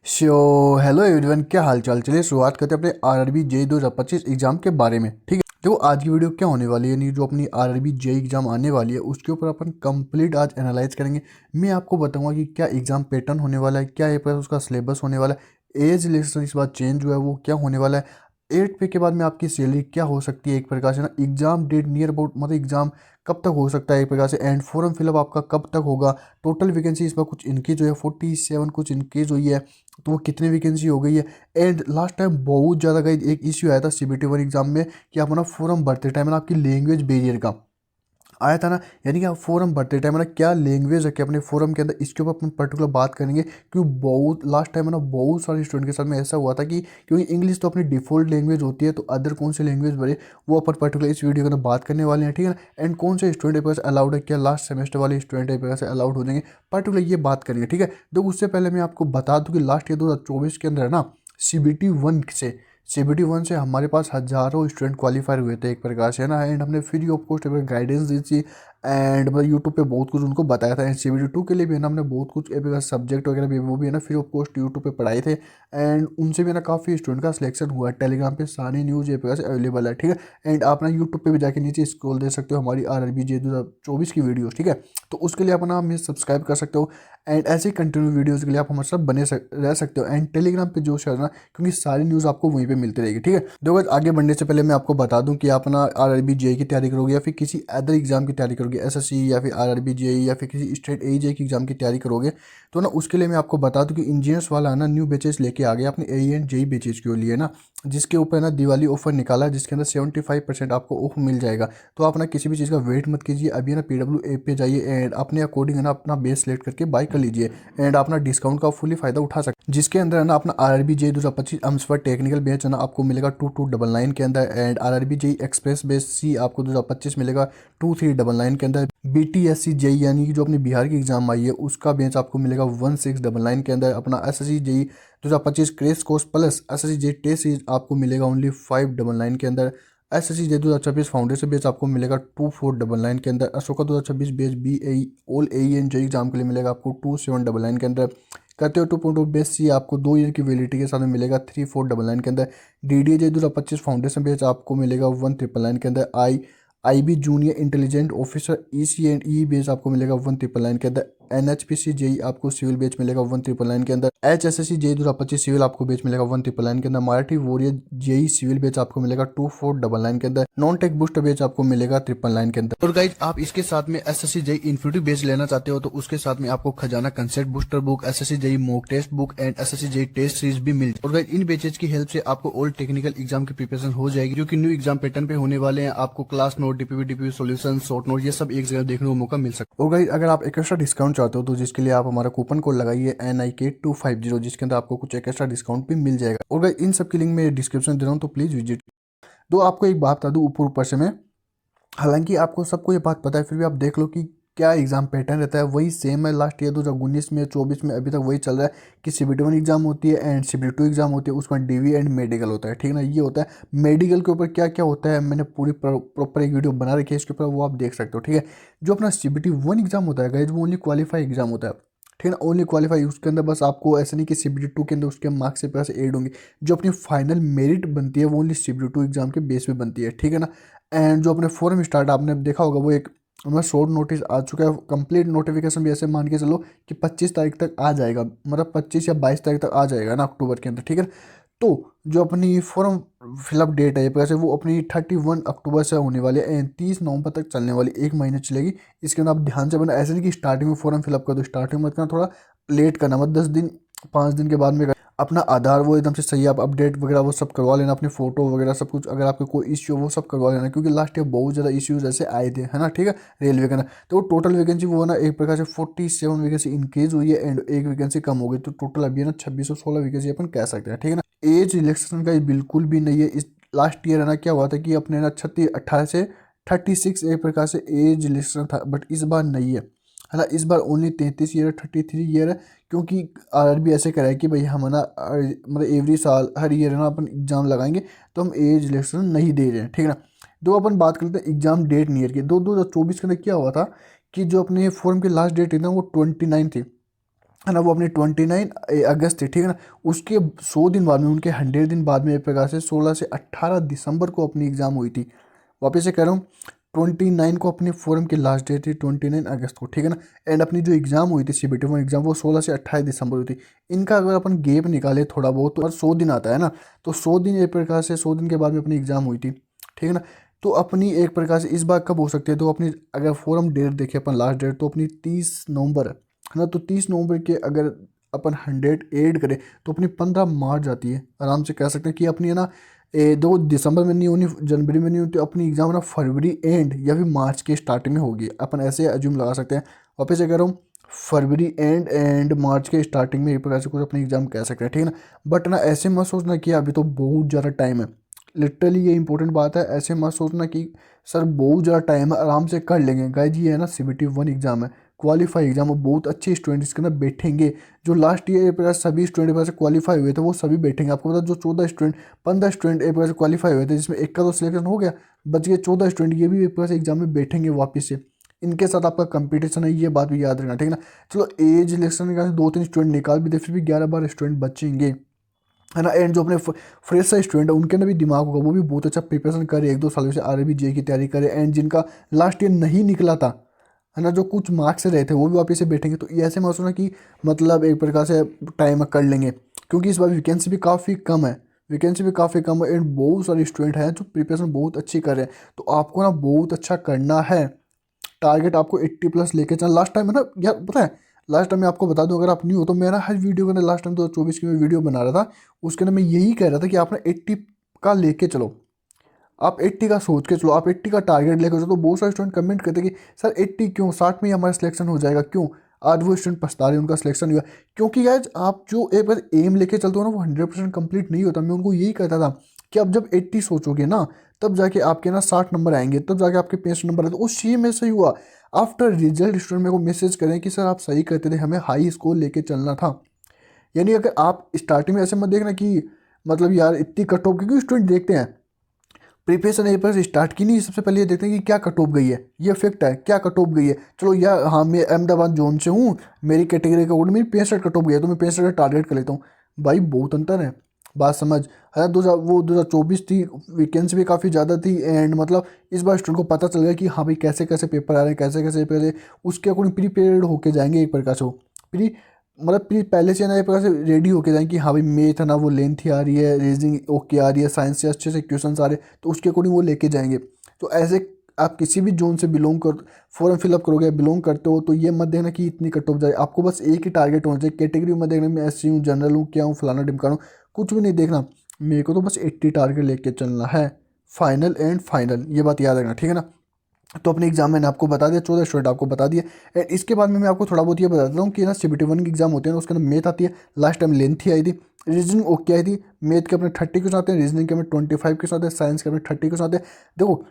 Hello everyone, क्या हाल चाल। चलिए शुरुआत करते हैं अपने आरआरबी जेई 2025 एग्जाम के बारे में। ठीक है, देखो आज की वीडियो क्या होने वाली है, नहीं जो अपनी आरआरबी जेई एग्जाम आने वाली है उसके ऊपर अपन कंप्लीट आज एनालाइज करेंगे। मैं आपको बताऊंगा कि क्या एग्जाम पैटर्न होने वाला है, क्या ये पर उसका सिलेबस होने वाला है, एज रिलेक्शन इस बार चेंज हुआ है वो क्या होने वाला है, 8 पे के बाद में आपकी सैलरी क्या हो सकती है एक प्रकार से ना, एग्जाम डेट नियर अबाउट मतलब एग्जाम कब तक हो सकता है एक प्रकार से, एंड फॉर्म फिलअप आपका कब तक होगा। टोटल वैकेंसी इस बार कुछ इनक्रीज हुई है, 47 कुछ इनक्रीज हुई है, तो वो कितनी वैकेंसी हो गई है। एंड लास्ट टाइम बहुत ज़्यादा गाइस एक इश्यू आया था सीबीटी वन एग्जाम में कि आप ना फॉर्म भरते टाइम ना आपकी लैंग्वेज बैरियर का आया था ना, यानी कि आप फोरम भरते टाइम है ना क्या लैंग्वेज रखे अपने फोरम के अंदर, इसके ऊपर अपन पर्टिकुलर बात करेंगे। क्योंकि बहुत लास्ट टाइम है ना बहुत सारे स्टूडेंट के साथ में ऐसा हुआ था कि क्योंकि इंग्लिश तो अपनी डिफॉल्ट लैंग्वेज होती है, तो अदर कौन सी लैंग्वेज भरे वो अपन पर्टिकुलर इस वीडियो के अंदर बात करने वाले हैं। ठीक है ना, एंड कौन से स्टूडेंट पेपर अलाउड है, क्या लास्ट सेमेस्टर वाले स्टूडेंट पेपर से अलाउड हो जाएंगे, पर्टिकुलर ये बात करेंगे। ठीक है, तो उससे पहले मैं आपको बता दूँ कि लास्ट ईयर 2024 के अंदर है ना सीबीटी वन से हमारे पास हज़ारों स्टूडेंट क्वालिफाई हुए थे एक प्रकार से, है ना। एंड हमने फ्री ऑफ कॉस्ट गाइडेंस दी थी, एंड मतलब यूट्यूब पे बहुत कुछ उनको बताया था। एंड सीबीटी टू के लिए भी है ना हमने बहुत कुछ सब्जेक्ट वगैरह भी वो भी है ना फ्री ऑफ कॉस्ट यूट्यूब पे पढ़ाए थे। एंड उनसे भी है ना काफ़ी स्टूडेंट का सिलेक्शन हुआ है। टेलीग्राम पे सारी न्यूज़ एक प्रकार से अवेलेबल है। ठीक है, एंड आप ना यूट्यूब पे भी जाके नीचे स्क्रॉल दे सकते हो हमारी आरआरबी जे 2024 की वीडियोज़। ठीक है, तो उसके लिए अपना हमें सब्सक्राइब कर सकते हो, एंड ऐसे ही कंटिन्यू वीडियोज़ के लिए आप हमारे साथ रह सकते हो। एंड टेलीग्राम पे जो शेयर ना, क्योंकि सारी न्यूज़ आपको वहीं पे मिलती रहेगी। ठीक है, देखो आगे बढ़ने से पहले मैं आपको बता दूं कि आप ना आरआरबी जेई की तैयारी करोगे या फिर किसी अदर एग्जाम की तैयारी करोगे, एसएससी या फिर आरआरबी जेई या फिर किसी स्टेट एई की एग्जाम की तैयारी करोगे, तो ना उसके लिए मैं आपको बता दूं कि इंजीनियर्स वाला है ना न्यू बैचेस लेके आ गया अपने एई एंड जेई बैचेस के लिए ना, जिसके ऊपर ना दिवाली ऑफर निकाला है, जिसके अंदर 75% आपको ऑफ मिल जाएगा। तो आप ना किसी भी चीज़ का वेट मत कीजिए, अभी ना पीडब्ल्यू ऐप पे जाइए एंड अपने अकॉर्डिंग है ना अपना बेस सेलेक्ट करके बाय कर लीजिए, एंड अपना डिस्काउंट का फुली फायदा उठा सकते हैं, जिसके अंदर है ना अपना आरआरबी जेई 2025 अम्स पर टेक्निकल बेच है ना आपको मिलेगा 2299 के अंदर, and RRB JE express base सी आपको 2025 मिलेगा 2399 के अंदर। बीटीएससी जेई यानी कि जो अपनी बिहार की एग्जाम आई है उसका बेच आपको मिलेगा 1699 के अंदर। अपना SSC JE 2025 crash course plus SSC JE test series आपको मिलेगा ओनली 599 के अंदर। एसएससी जे 2026 फाउंडेशन बेच आपको मिलेगा 2499 के अंदर। अशोका 2026 बेच B A all A N J exam के लिए मिलेगा आपको 2799 के अंदर। करते हो 2.0 बेस सी आपको 2 ईयर की वैलिडिटी के साथ में मिलेगा 3499 के अंदर। D D A J 2025 foundation batch आपको मिलेगा 1999 के अंदर। IB junior intelligent officer E C and E batch आपको मिलेगा 1999 के अंदर। एनएचपीसी जेई आपको सिविल बेच मिलेगा 1999 के अंदर। एचएसएससी जेई 2025 सिविल आपको बेच मिलेगा 1999 के अंदर। मराठी वॉरियर जेई सिविल बेच आपको मिलेगा 2499 के अंदर। नॉन टेक बूस्टर बेच आपको मिलेगा 999 के अंदर। और गाइज आप इसके साथ में एसएससी जेई इन्फिनिटी बेच लेना चाहते हो तो उसके साथ में आपको Khazana concept booster book, SSC JE mock test book and SSC JE test series भी मिल जाए। और गाइज इन बेचेज की हेल्प से आपको ऑल टेक्निकल एग्जाम की प्रिपरेशन हो जाएगी, जो कि न्यू एग्जाम पैटर्न पे होने वाले हैं। आपको class note, DPP solution, short note ये सब एक जगह देखने को मौका मिल सकता है। और गाइज अगर आप एक एक्स्ट्रा डिस्काउंट चाहते हो तो जिसके लिए आप हमारा कूपन कोड लगाइए NIK250, जिसके अंदर आपको कुछ एक एक्स्ट्रा डिस्काउंट भी मिल जाएगा। और गाइज इन सब की लिंक मैं डिस्क्रिप्शन दे रहा हूँ, तो प्लीज विजिट। तो आपको एक बात बता दूं ऊपर ऊपर से मैं, हालांकि आपको सबको ये बात पता है फिर भी आप देख लो कि क्या एग्जाम पैटर्न रहता है, वही सेम है लास्ट ईयर 2019 में 24 में अभी तक वही चल रहा है कि सीबीटी वन एग्जाम होती है एंड सीबीटी टू एग्जाम होती है, उसमें डीवी एंड मेडिकल होता है। ठीक है ना, ये होता है। मेडिकल के ऊपर क्या क्या होता है मैंने पूरी प्रॉपर एक वीडियो बना रखी है इसके ऊपर, वो आप देख सकते हो। ठीक है, जो अपना सीबीटी वन एग्जाम होता है गाइस वो ओनली क्वालिफाई एग्जाम होता है। ठीक है ना, ओनली क्वालिफाई, उसके अंदर बस आपको ऐसा नहीं कि सीबीटी टू के अंदर उसके मार्क्स से पैसे ऐड होंगे, जो अपनी फाइनल मेरिट बनती है वो ओनली सीबीटी टू एग्जाम के बेस पे बनती है। ठीक है ना, एंड जो अपने फॉरम स्टार्ट आपने देखा होगा वो एक हमें शॉर्ट नोटिस आ चुका है, कंप्लीट नोटिफिकेशन भी ऐसे मान के चलो कि 25 तारीख तक आ जाएगा, मतलब 25 या 22 तारीख तक आ जाएगा ना अक्टूबर के अंदर। ठीक है, तो जो अपनी फॉर्म फिलअप डेट है वैसे वो अपनी 31 अक्टूबर से होने वाली है एंड 30 नवंबर तक चलने वाली, एक महीने चलेगी। इसके अंदर आप ध्यान से बना, ऐसे नहीं कि स्टार्टिंग में फॉर्म फिलअप कर दो, स्टार्टिंग में मत करना, थोड़ा लेट करना, मत 10 दिन 5 दिन के बाद में अपना आधार वो एकदम से सही आप अपडेट वगैरह वो सब करवा लेना, अपनी फोटो वगैरह सब कुछ, अगर आपको कोई इश्यू वो सब करवा लेना, क्योंकि लास्ट ईयर बहुत ज़्यादा इश्यूज ऐसे आए थे, है ना। ठीक है, रेलवे का ना, तो वो टोटल वैकेंसी वो ना एक प्रकार से 47 वैकेंसी इंक्रीज हुई है एंड एक वैकेंसी कम हो गई, तो टोटल अभी है ना 2616 वैकेंसी अपन कह सकते हैं। ठीक है ना, एज रिलैक्सेशन का ये बिल्कुल भी नहीं है। इस लास्ट ईयर है ना क्या हुआ था कि अपने ना 36 18 से 36 एक प्रकार से एज रिलैक्सेशन था, बट इस बार नहीं है ना, इस बार ओनली 33 ईयर 33 ईयर है। क्योंकि आरआरबी ऐसे कराए कि भाई हम है ना मतलब एवरी साल हर ईयर है ना अपन एग्जाम लगाएंगे, तो हम एज रिलैक्सेशन नहीं दे रहे हैं। ठीक है ना, तो अपन बात करते हैं एग्जाम डेट नियर की। 2024 के अंदर क्या हुआ था कि जो अपने फॉर्म की लास्ट डेट थी ना वो 29 थी, है ना, वो अपने 29 अगस्त थी, ठीक है ना। उसके 100 दिन बाद में, उनके 100 दिन बाद में एक प्रकार से 16 से 18 दिसंबर को अपनी एग्ज़ाम हुई थी। वापस से कह रहा हूँ, 29 को अपने फोरम की लास्ट डेट थी, 29 अगस्त को, ठीक है ना। एंड अपनी जो एग्ज़ाम हुई थी CBT 1 एग्ज़ाम, वो 16 से 28 दिसंबर हुई थी। इनका अगर अपन गैप निकाले थोड़ा बहुत, तो 100 दिन आता है ना, तो 100 दिन एक प्रकार से 100 दिन के बाद में अपनी एग्ज़ाम हुई थी, ठीक है ना। तो अपनी एक प्रकार से इस बार कब हो सकती है, तो अपनी अगर फोरम डेट देखें अपन, लास्ट डेट तो अपनी 30 नवंबर है ना। तो 30 नवंबर के अगर अपन 100 ऐड करें तो अपनी 15 मार्च आती है। आराम से कह सकते हैं कि अपनी है ना, दो दिसंबर में नहीं होनी, जनवरी में नहीं होती, अपनी एग्ज़ाम ना फरवरी एंड या फिर मार्च के स्टार्टिंग में होगी, अपन ऐसे अज्यूम लगा सकते हैं। वापस से कह रहा हूँ, फरवरी एंड मार्च के स्टार्टिंग में एक प्रकार से कुछ अपनी एग्ज़ाम कह सकते हैं, ठीक है ना। बट ना ऐसे मत सोचना कि अभी तो बहुत ज़्यादा टाइम है। लिटरली ये इंपॉर्टेंट बात है, ऐसे मत सोचना कि सर बहुत ज़्यादा टाइम है, आराम से कर लेंगे। गाइस ये है ना CBT 1 एग्ज़ाम है, क्वालिफाई एग्जाम, और बहुत अच्छे स्टूडेंट इसके अंदर बैठेंगे। जो लास्ट ईयर एक प्रकार से सभी स्टूडेंट एक से क्वालिफाई हुए थे वो सभी बैठेंगे। आपको पता, जो 14 स्टूडेंट 15 स्टूडेंट एक प्रकार से क्वालिफाई हुए थे, जिसमें एक का तो सिलेक्शन हो गया, बच गए 14 स्टूडेंट, ये भी एक प्रकार से एग्जाम में बैठेंगे वापस से। इनके साथ आपका कंपटीशन है, ये बात भी याद रखना, ठीक है ना। चलो एज इलेक्शन का 2-3 स्टूडेंट निकाल भी दे, फिर भी 11-12 स्टूडेंट बचेंगे, है ना। एंड जो अपने फ्रेशर स्टूडेंट है उनके अंदर भी दिमाग होगा, वो भी बहुत अच्छा प्रिपरेशन करे, 1-2 सालों से RARBJ की तैयारी करे। एंड जिनका लास्ट ईयर नहीं निकला था, है ना, जो कुछ मार्क्स से रहे थे, वो भी वापस से बैठेंगे। तो ये ऐसे महसूस ना कि मतलब एक प्रकार से टाइम कर लेंगे, क्योंकि इस बार वैकेंसी भी काफ़ी कम है, वैकेंसी भी काफ़ी कम है। एंड बहुत सारे स्टूडेंट हैं जो प्रिपरेशन बहुत अच्छी कर रहे हैं। तो आपको ना बहुत अच्छा करना है, टारगेट आपको 80+ लेके चलना। लास्ट टाइम है ना यार, पता है, लास्ट टाइम मैं आपको बता दूं, अगर आप न्यू हो तो मेरा हर वीडियो के अंदर, लास्ट टाइम 2024 की मैं वीडियो बना रहा था, उसके अंदर मैं यही कह रहा था कि आप ना 80 का लेके चलो, आप 80 का सोच के चलो, आप 80 का टारगेट लेकर चलो। तो बहुत सारे स्टूडेंट कमेंट करते कि सर 80 क्यों, 60 में ही हमारा सिलेक्शन हो जाएगा, क्यों? आज वो स्टूडेंट पछता रहे हैं, उनका सिलेक्शन हुआ। क्योंकि यार आप जो एक बार एम लेके चलते हो ना, वो 100% कंप्लीट नहीं होता। मैं उनको यही कहता था कि आप जब 80 सोचोगे ना, तब जाके आपके ना 60 नंबर आएंगे, तब जाके आपके 65 नंबर आए। तो उस चीज़ में सही हुआ। आफ्टर रिजल्ट स्टूडेंट मेरे को मैसेज करें कि सर आप सही कहते थे, हमें हाई स्कोर लेके चलना था। यानी अगर आप स्टार्टिंग में ऐसे मत देखना कि मतलब यार इतनी कट ऑफ, क्योंकि स्टूडेंट देखते हैं प्रिपरेशन एक बार स्टार्ट की नहीं, सबसे पहले ये देखते हैं कि क्या कट ऑफ गई है, ये फैक्ट है, क्या कट ऑफ गई है। चलो यार, हाँ मैं अहमदाबाद जोन से हूँ, मेरी कैटेगरी का कोड मेरी 65 कट ऑफ गई है, तो मैं 65 का टारगेट कर लेता हूँ। भाई बहुत अंतर है, बात समझ। है 2024 थी, वैकेंसी भी काफ़ी ज़्यादा थी। एंड मतलब इस बार स्टूडेंट को पता चल गया कि हाँ भाई कैसे कैसे पेपर आ रहे हैं, कैसे कैसे पेपर, उसके अकॉर्डिंग प्रीपेयर्ड होके जाएंगे एक प्रकार से। वो प्री मतलब प्री पहले से ना एक प्रकार से रेडी होके जाएंगे कि हाँ भाई मैथ है ना, वो लेंथी आ रही है, रीजनिंग ओके आ रही है, साइंस से अच्छे से क्वेश्चन आ रहे हैं, तो उसके अकॉर्डिंग वो लेके जाएंगे। तो ऐसे आप किसी भी जोन से बिलोंग कर, फॉर्म फिलअप करोगे, बिलोंग करते हो, तो ये मत देखना कि इतनी कट ऑफ जाए। आपको बस एक ही टारगेट होना चाहिए, कैटेगरी मत देखना मैं SC हूँ, जनरल हूँ, क्या हूँ, फलाना ढिमकाना हूँ, कुछ भी नहीं देखना। मेरे को तो बस 80 टारगेट लेके चलना है, फाइनल एंड फाइनल, ये बात याद रखना, ठीक है ना। तो अपने एग्जाम मैंने आपको बता दिया, 14 स्टूडेंट आपको बता दिए। एंड इसके बाद में मैं आपको थोड़ा बहुत ये बता देता हूँ कि ना CBT 1 की एग्जाम होती है ना, उसके अंदर मैथ आती है, लास्ट टाइम लेंथ ही आई थी, रीजनिंग ओके आई थी। मैथ के अपने 30 क्वेश्चन आते हैं, रीजनिंग के अपने 25 क्वेश्चन आते हैं, साइंस के अपने 30 क्वेश्चन आते हैं। देखो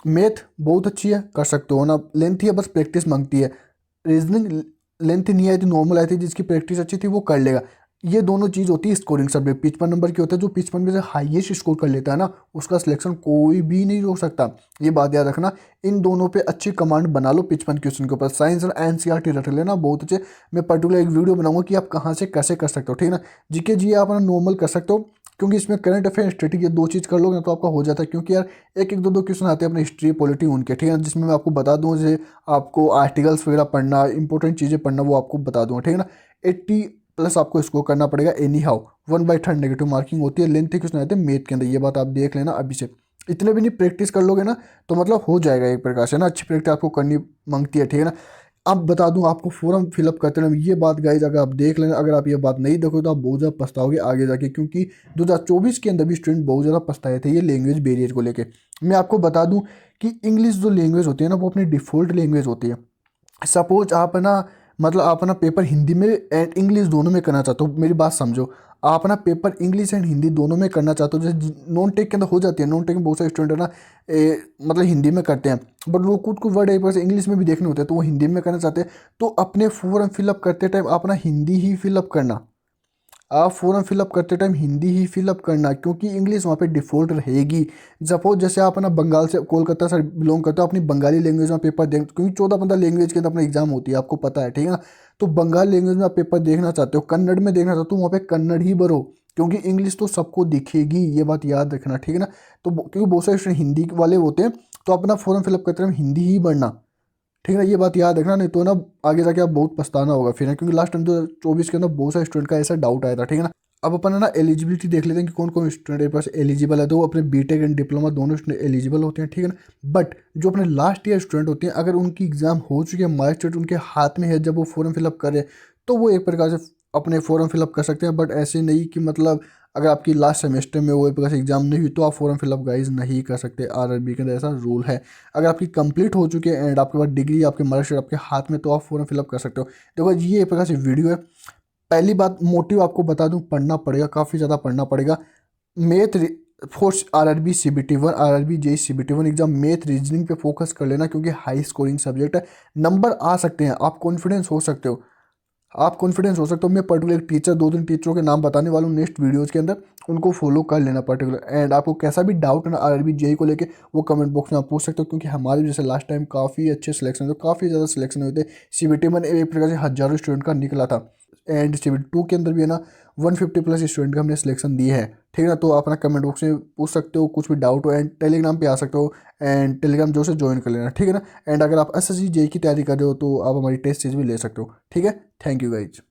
मैथ बहुत अच्छी है, कर सकते हो ना, लेंथ ही है, बस प्रैक्टिस मांगती है। रीजनिंग लेंथ नहीं आई थी, नॉर्मल आई थी, जिसकी प्रैक्टिस अच्छी थी वो कर लेगा। ये दोनों चीज़ होती है स्कोरिंग सब्जेक्ट। 55 नंबर की होता है, जो 55 में से हाईएस्ट स्कोर कर लेता है ना, उसका सिलेक्शन कोई भी नहीं रोक सकता। ये बात याद रखना। इन दोनों पे अच्छी कमांड बना लो 55 क्वेश्चन के ऊपर। साइंस और NCERT रख लेना बहुत अच्छे। मैं पर्टिकुलर एक वीडियो बनाऊंगा कि आप कहाँ से कैसे कर सकते हो, ठीक है ना। जीके जी आप अपना नॉर्मल कर सकते हो, क्योंकि इसमें करंट अफेयर स्टैटिक, ये दो चीज़ कर लोगे ना तो आपका हो जाता है। क्योंकि यार एक एक दो दो क्वेश्चन आते हैं अपने हिस्ट्री पॉलिटी उनके, ठीक है ना, जिसमें मैं आपको बता दूँ, जैसे आपको आर्टिकल्स वगैरह पढ़ना, इंपॉर्टेंट चीज़ें पढ़ना, वो आपको बता दूंगा, ठीक है ना। 80+ आपको स्कोर करना पड़ेगा एनी हाउ। 1/3 नेगेटिव मार्किंग होती है, लेंथ क्वेश्चन आते हैं मैथ के अंदर, ये बात आप देख लेना अभी से। इतने भी नहीं प्रैक्टिस कर लोगे ना तो मतलब हो जाएगा एक प्रकार से ना, अच्छी प्रैक्टिस आपको करनी मांगती है, ठीक है ना। अब बता दूं आपको, फॉर्म फिलअप करते रहना, ये बात गाइज अगर आप देख लेना, अगर आप ये बात नहीं देखोगे तो आप बहुत ज़्यादा पछताओगे आगे जाके। क्योंकि 2024 के अंदर भी स्टूडेंट बहुत ज़्यादा पछताए थे ये लैंग्वेज बैरियर को लेके। मैं आपको बता दूं कि इंग्लिश जो लैंग्वेज होती है ना, वो अपनी डिफ़ॉल्ट लैंग्वेज होती है। सपोज आप ना, मतलब आप ना पेपर हिंदी में एंड इंग्लिश दोनों में करना चाहते हो, मेरी बात समझो। आप ना पेपर इंग्लिश एंड हिंदी दोनों में करना चाहते हो, जैसे नॉन टेक के अंदर हो जाती है। नॉन टेक में बहुत सारे स्टूडेंट है ना, मतलब हिंदी में करते हैं, बट वो कुछ कुछ वर्ड एक बार से इंग्लिश में भी देखने होते हैं, तो वो हिंदी में करना चाहते हैं। तो अपने फॉर्म फिलअप करते टाइम आप ना हिंदी ही फिलअप करना। आप फॉर्म फिलअप करते टाइम हिंदी ही फिलअप करना, क्योंकि इंग्लिश वहाँ पे डिफ़ॉल्ट रहेगी। सपोज जैसे आप है ना बंगाल से कोलकाता से बिलोंग करते हो, अपनी बंगाली लैंग्वेज में पेपर देख, क्योंकि 14-15 लैंग्वेज के अंदर अपना एग्जाम होती है, आपको पता है, ठीक है ना। तो बंगाल लैंग्वेज में आप पेपर देखना चाहते हो, कन्नड़ में देखना चाहते हो, वहाँ पे कन्नड़ ही भरो, क्योंकि इंग्लिश तो सबको दिखेगी, ये बात याद रखना, ठीक है ना। तो क्योंकि बहुत सारे स्टूडेंट हिंदी वाले होते हैं, तो अपना फॉर्म फिलअप करते टाइम हिंदी ही भरना, ठीक है ना। ये बात याद रखना, नहीं तो ना आगे जाके आप बहुत पछताना होगा फिर, क्योंकि लास्ट टाइम 2024 के अंदर बहुत सारे स्टूडेंट का ऐसा डाउट आया था, ठीक है ना। अब अपन है ना एलिजिबिलिटी देख लेते हैं कि कौन कौन स्टूडेंट के पास एलिजिबल है। तो वो अपने बीटेक एंड डिप्लोमा दोनों स्टूडेंट एलिजिबल होते हैं, ठीक है ना। बट जो अपने लास्ट ईयर स्टूडेंट होते हैं, अगर उनकी एग्जाम हो चुकी है, मार्कशीट उनके हाथ में है, जब वो फॉर्म फिलअप करें, तो वो एक प्रकार से अपने फॉर्म फिलअप कर सकते हैं। बट ऐसे नहीं कि मतलब अगर आपकी लास्ट सेमेस्टर में वो एक प्रकार से एग्जाम नहीं हुई तो आप फॉर्म फिलअप गाइज नहीं कर सकते। आरआरबी के अंदर ऐसा रूल है। अगर आपकी कंप्लीट हो चुकी है एंड आपके पास डिग्री, आपके मार्कशीट आपके हाथ में, तो आप फॉर्म फिलअप कर सकते हो। देखो ये एक प्रकार से वीडियो है। पहली बात मोटिव आपको बता दूं, पढ़ना पड़ेगा, काफ़ी ज़्यादा पढ़ना पड़ेगा। Math force RRB CBT 1, RRB JE CBT 1 exam, math reasoning पे फोकस कर लेना, क्योंकि हाई स्कोरिंग सब्जेक्ट है। नंबर आ सकते हैं, आप कॉन्फिडेंस हो सकते हो, आप कॉन्फिडेंस हो सकते हो। मैं पर्टिकुलर टीचर 2-3 टीचरों के नाम बताने वाला हूँ नेक्स्ट वीडियोज़ के अंदर, उनको फॉलो कर लेना पर्टिकुलर। एंड आपको कैसा भी डाउट है ना आरआरबी जेई को लेके, वो कमेंट बॉक्स में आप पूछ सकते हो, क्योंकि हमारे जैसे लास्ट टाइम काफ़ी अच्छे सिलेक्शन हुए, काफ़ी ज़्यादा सिलेक्शन हुए थे। सीबीटी 1 एक प्रकार से हज़ारों स्टूडेंट का निकला था, एंड सीबीटी 2 के अंदर भी है ना 150 प्लस स्टूडेंट का हमने सिलेक्शन दिए हैं, ठीक है ना। तो आप अपना कमेंट बॉक्स में पूछ सकते हो, कुछ भी डाउट हो, एंड टेलीग्राम पे आ सकते हो, एंड टेलीग्राम जो से ज्वाइन कर लेना, ठीक है ना। एंड अगर आप एसएससी जेई की तैयारी कर रहे हो तो आप हमारी टेस्ट सीरीज भी ले सकते हो, ठीक है। Thank you guys.